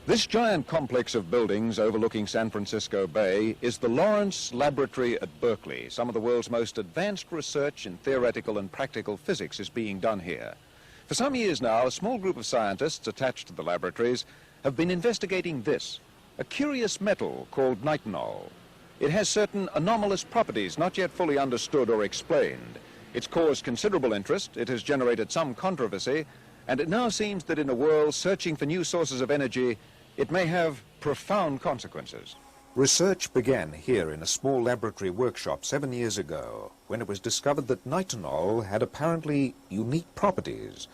This giant complex of buildings overlooking San Francisco Bay is the Lawrence Laboratory at Berkeley. Some of the world's most advanced research in theoretical and practical physics is being done here. For some years now, a small group of scientists attached to the laboratories have been investigating this, a curious metal called nitinol. It has certain anomalous properties not yet fully understood or explained. It's caused considerable interest, it has generated some controversy, and it now seems that in a world searching for new sources of energy, it may have profound consequences. Research began here in a small laboratory workshop 7 years ago, when it was discovered that nitinol had apparently unique properties.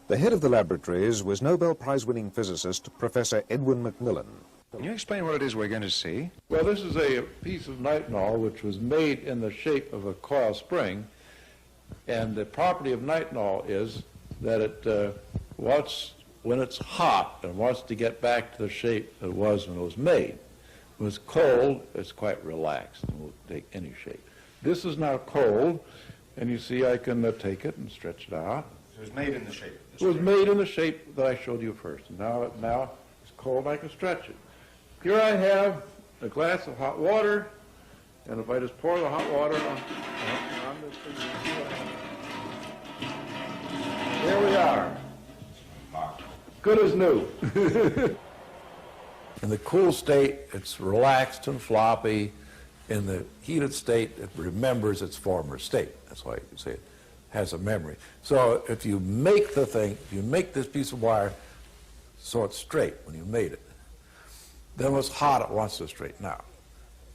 The head of the laboratories was Nobel Prize-winning physicist Professor Edwin Macmillan. Can you explain what it is we're going to see? Well, this is a piece of nitinol which was made in the shape of a coil spring, and the property of nitinol is that it when it's hot and wants to get back to the shape it was when it was made. When it's cold, it's quite relaxed and will take any shape. This is now cold, and you see I can take it and stretch it out. It was made in the shape. It was made in the shape that I showed you first. And now it's cold, I can stretch it. Here I have a glass of hot water, and if I just pour the hot water on this thing, here we are. Good as new. In the cool state, it's relaxed and floppy. In the heated state, it remembers its former state. That's why you say it has a memory. So if you make the thing, if you make this piece of wire so it's straight when you made it, then when it's hot, it wants to straighten out.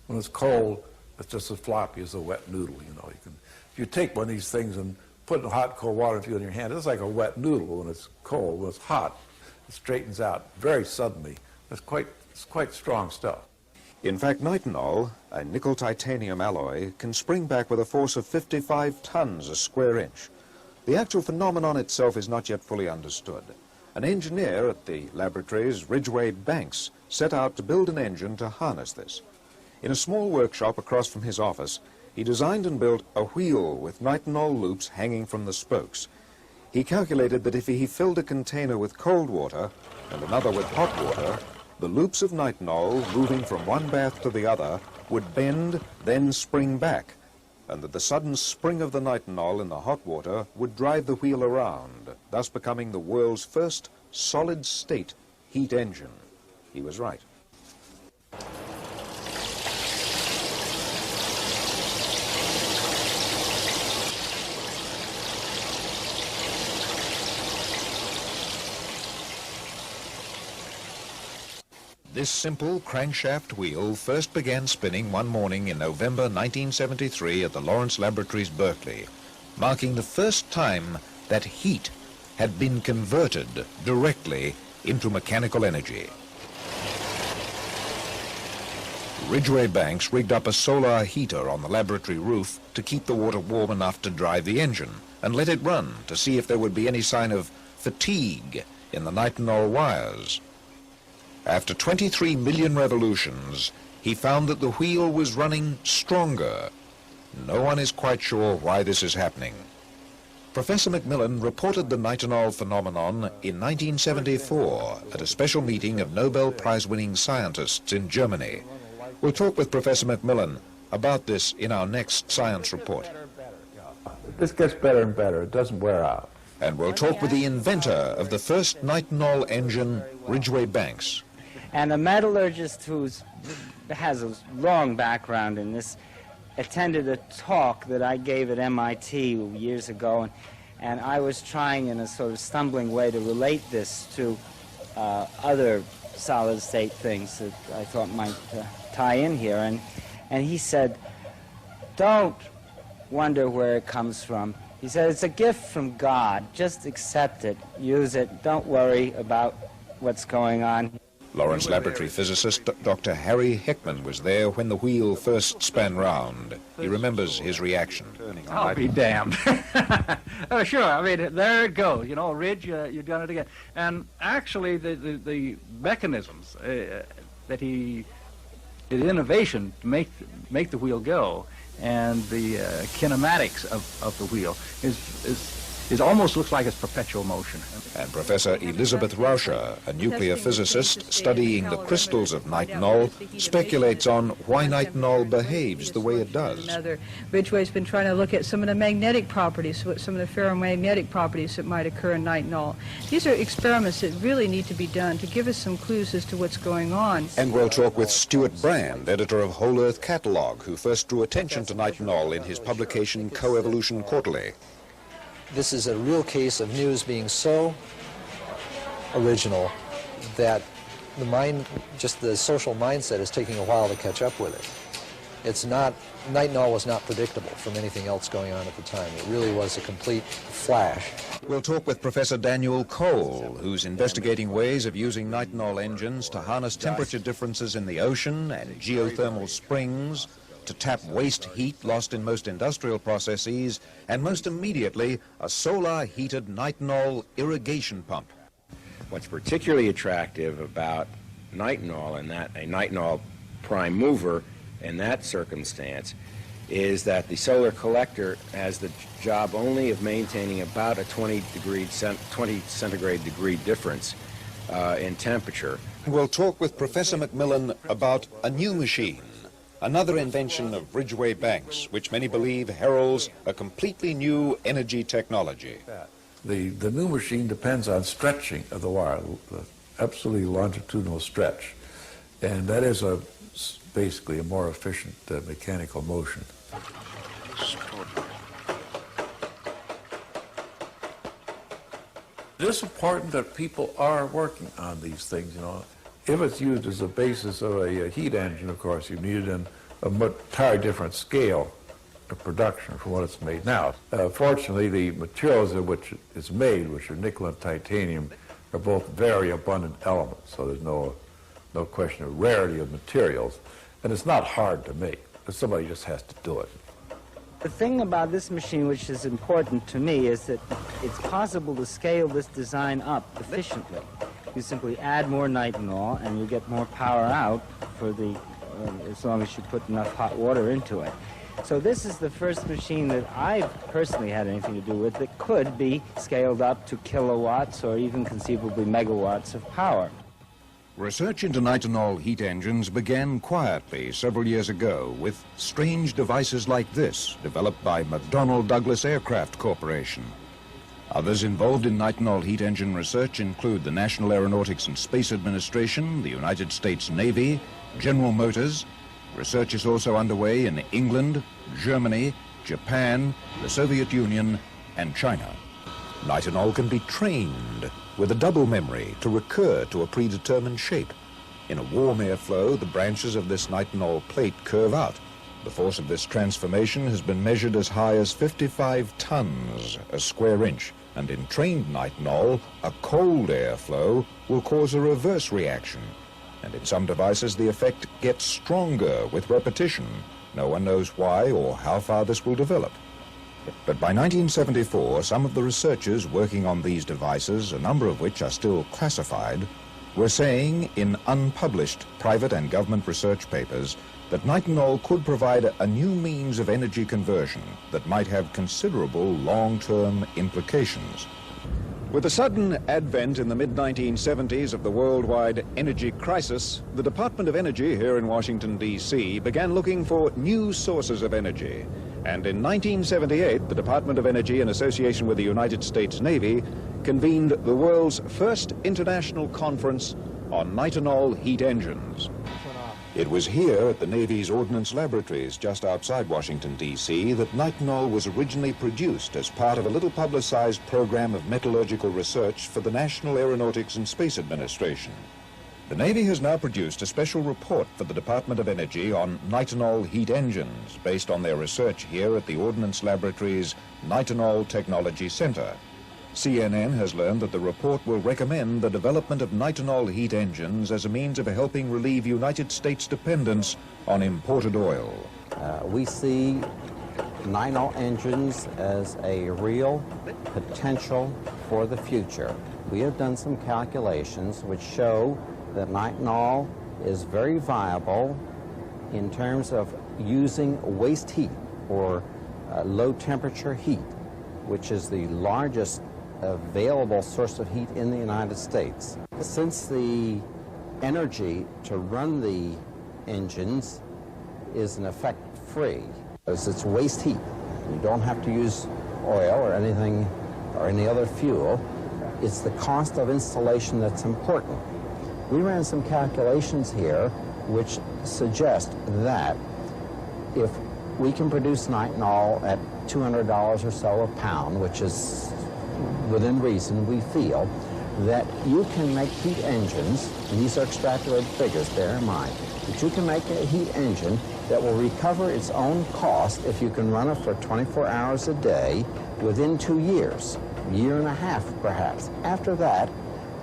When it's cold, it's just as floppy as a wet noodle. You know, if you take one of these things and put hot, cold water in your hand, it's like a wet noodle when it's cold. When it's hot, it straightens out very suddenly. It's quite strong stuff. In fact, nitinol, a nickel-titanium alloy, can spring back with a force of 55 tons a square inch. The actual phenomenon itself is not yet fully understood. An engineer at the laboratories, Ridgway Banks, set out to build an engine to harness this. In a small workshop across from his office, he designed and built a wheel with nitinol loops hanging from the spokes. He calculated that if he filled a container with cold water and another with hot water, the loops of nitinol, moving from one bath to the other, would bend, then spring back, and that the sudden spring of the nitinol in the hot water would drive the wheel around, thus becoming the world's first solid-state heat engine. He was right. This simple crankshaft wheel first began spinning one morning in November 1973 at the Lawrence Laboratories, Berkeley, marking the first time that heat had been converted directly into mechanical energy. Ridgway Banks rigged up a solar heater on the laboratory roof to keep the water warm enough to drive the engine and let it run to see if there would be any sign of fatigue in the nitinol wires. After 23 million revolutions, he found that the wheel was running stronger. No one is quite sure why this is happening. Professor Macmillan reported the nitinol phenomenon in 1974 at a special meeting of Nobel Prize-winning scientists in Germany. We'll talk with Professor Macmillan about this in our next science report. This gets better and better. It doesn't wear out. And we'll talk with the inventor of the first nitinol engine, Ridgway Banks. And a metallurgist who has a long background in this attended a talk that I gave at MIT years ago, and I was trying in a sort of stumbling way to relate this to other solid-state things that I thought might tie in here. And he said, don't wonder where it comes from. He said, it's a gift from God. Just accept it, use it, don't worry about what's going on. Lawrence Laboratory physicist Dr. Harry Heckman was there when the wheel first span round. He remembers his reaction. I'll be damned. Oh, sure. I mean, there it goes. You know, Ridge, you've done it again. And actually, the mechanisms that he did innovation to make the wheel go, and the kinematics of the wheel is it almost looks like it's perpetual motion. And Professor Elizabeth Rauscher, a nuclear physicist studying the crystals of nitinol, speculates on why nitinol behaves the way it does. Ridgway's been trying to look at some of the magnetic properties, some of the ferromagnetic properties that might occur in nitinol. These are experiments that really need to be done to give us some clues as to what's going on. And we'll talk with Stuart Brand, editor of Whole Earth Catalogue, who first drew attention to nitinol in his publication Coevolution Quarterly. This is a real case of news being so original that the mind, just the social mindset, is taking a while to catch up with it. It's not, nitinol was not predictable from anything else going on at the time. It really was a complete flash. We'll talk with Professor Daniel Cole, who's investigating ways of using nitinol engines to harness temperature differences in the ocean and geothermal springs, to tap waste heat lost in most industrial processes, and most immediately, a solar-heated nitinol irrigation pump. What's particularly attractive about nitinol, and that a nitinol prime mover in that circumstance, is that the solar collector has the job only of maintaining about a 20 centigrade degree difference in temperature. We'll talk with Professor Macmillan about a new machine, another invention of Ridgway Banks, which many believe heralds a completely new energy technology. The new machine depends on stretching of the wire, the absolutely longitudinal stretch. And that is basically a more efficient mechanical motion. It is important that people are working on these things, you know. If it's used as a basis of a heat engine, of course, you need it in a entirely different scale of production from what it's made now. Fortunately, the materials in which it's made, which are nickel and titanium, are both very abundant elements, so there's no question of rarity of materials. And it's not hard to make, but somebody just has to do it. The thing about this machine which is important to me is that it's possible to scale this design up efficiently. You simply add more nitinol and you get more power out for the, as long as you put enough hot water into it. So this is the first machine that I've personally had anything to do with that could be scaled up to kilowatts or even conceivably megawatts of power. Research into nitinol heat engines began quietly several years ago with strange devices like this, developed by McDonnell Douglas Aircraft Corporation. Others involved in nitinol heat engine research include the National Aeronautics and Space Administration, the United States Navy, General Motors. Research is also underway in England, Germany, Japan, the Soviet Union, and China. Nitinol can be trained with a double memory to recur to a predetermined shape. In a warm airflow, the branches of this nitinol plate curve out. The force of this transformation has been measured as high as 55 tons a square inch, and in trained nitinol, a cold airflow will cause a reverse reaction. And in some devices, the effect gets stronger with repetition. No one knows why or how far this will develop. But by 1974, some of the researchers working on these devices, a number of which are still classified, were saying in unpublished private and government research papers that nitinol could provide a new means of energy conversion that might have considerable long-term implications. With the sudden advent in the mid-1970s of the worldwide energy crisis, the Department of Energy here in Washington, D.C. began looking for new sources of energy. And in 1978, the Department of Energy, in association with the United States Navy, convened the world's first international conference on nitinol heat engines. It was here at the Navy's Ordnance Laboratories just outside Washington, D.C. that nitinol was originally produced as part of a little publicized program of metallurgical research for the National Aeronautics and Space Administration. The Navy has now produced a special report for the Department of Energy on nitinol heat engines based on their research here at the Ordnance Laboratories Nitinol Technology Center. CNN has learned that the report will recommend the development of nitinol heat engines as a means of helping relieve United States dependence on imported oil. We see nitinol engines as a real potential for the future. We have done some calculations which show that nitinol is very viable in terms of using waste heat or low temperature heat. which is the largest available source of heat in the United States. Since the energy to run the engines is in effect free, as it's waste heat, you don't have to use oil or anything or any other fuel, it's the cost of installation that's important. We ran some calculations here which suggest that if we can produce nitinol at $200 or so a pound, which is within reason, we feel that you can make heat engines, and these are extrapolated figures, bear in mind, that you can make a heat engine that will recover its own cost if you can run it for 24 hours a day within 2 years, a year and a half perhaps. After that,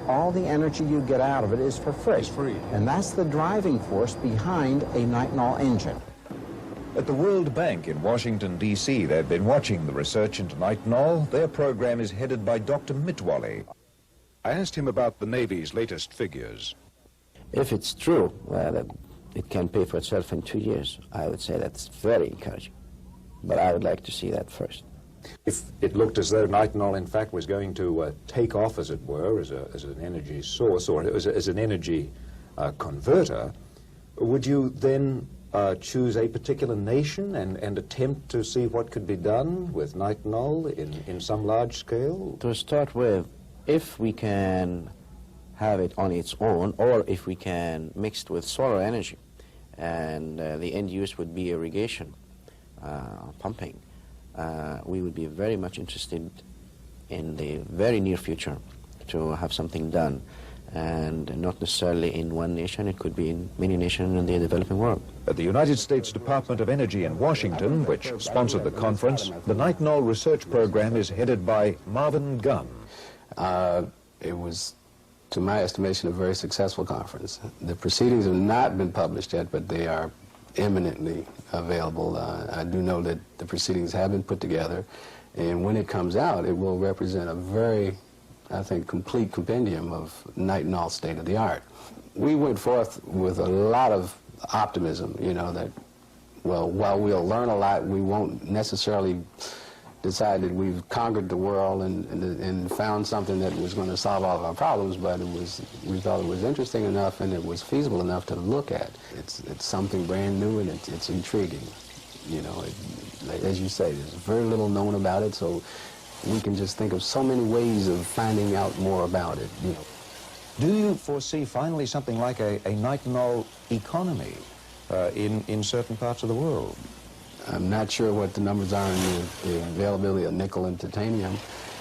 all the energy you get out of it is for free. It's free. And that's the driving force behind a nitinol engine. At the World Bank in Washington, D.C., they've been watching the research into nitinol. Their program is headed by Dr. Mitwali. I asked him about the Navy's latest figures. If it's true that it can pay for itself in 2 years, I would say that's very encouraging. But I would like to see that first. If it looked as though nitinol, in fact, was going to take off, as it were, as an energy source or as an energy converter, would you then choose a particular nation and attempt to see what could be done with nitinol in some large scale? To start with, if we can have it on its own, or if we can mix it with solar energy, and the end use would be irrigation, pumping, we would be very much interested in the very near future to have something done, and not necessarily in one nation. It could be in many nations in the developing world. At the United States Department of Energy in Washington, which sponsored the conference, the nitinol research program is headed by Marvin Gunn. It was, to my estimation, a very successful conference. The proceedings have not been published yet, but they are imminently available. I do know that the proceedings have been put together, and when it comes out, it will represent a very, I think, complete compendium of nitinol state-of-the-art. We went forth with a lot of optimism, you know, that, well, while we'll learn a lot, we won't necessarily decide that we've conquered the world and found something that was going to solve all of our problems, but we thought it was interesting enough and it was feasible enough to look at. It's something brand new and it's intriguing. You know, as you say, there's very little known about it, so we can just think of so many ways of finding out more about it, you know. Do you foresee finally something like a nitinol economy in certain parts of the world? I'm not sure what the numbers are in the availability of nickel and titanium,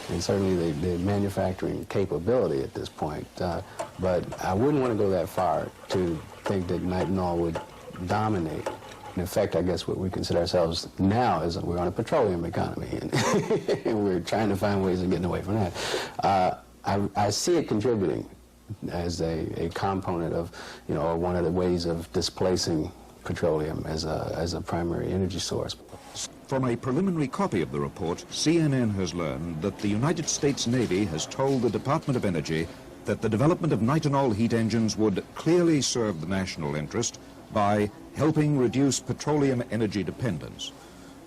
and certainly the manufacturing capability at this point. But I wouldn't want to go that far to think that nitinol would dominate. In fact, I guess what we consider ourselves now is that we're on a petroleum economy, and we're trying to find ways of getting away from that. I see it contributing as a component of, you know, one of the ways of displacing petroleum as a primary energy source. From a preliminary copy of the report, CNN has learned that the United States Navy has told the Department of Energy that the development of nitinol heat engines would clearly serve the national interest by helping reduce petroleum energy dependence.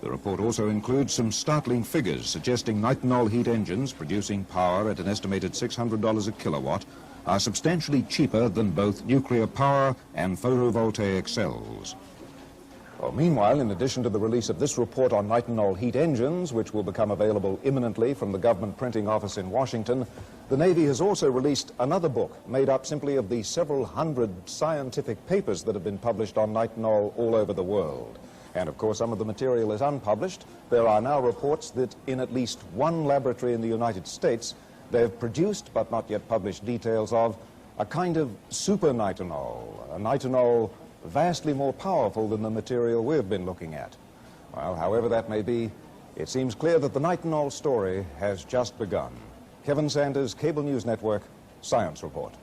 The report also includes some startling figures suggesting nitinol heat engines producing power at an estimated $600 a kilowatt are substantially cheaper than both nuclear power and photovoltaic cells. Well, meanwhile, in addition to the release of this report on nitinol heat engines, which will become available imminently from the government printing office in Washington, the Navy has also released another book made up simply of the several hundred scientific papers that have been published on nitinol all over the world. And of course, some of the material is unpublished. There are now reports that in at least one laboratory in the United States, they've produced, but not yet published, details of a kind of super nitinol, a nitinol vastly more powerful than the material we've been looking at. Well, however that may be, it seems clear that the nitinol story has just begun. Kevin Sanders, Cable News Network, Science Report.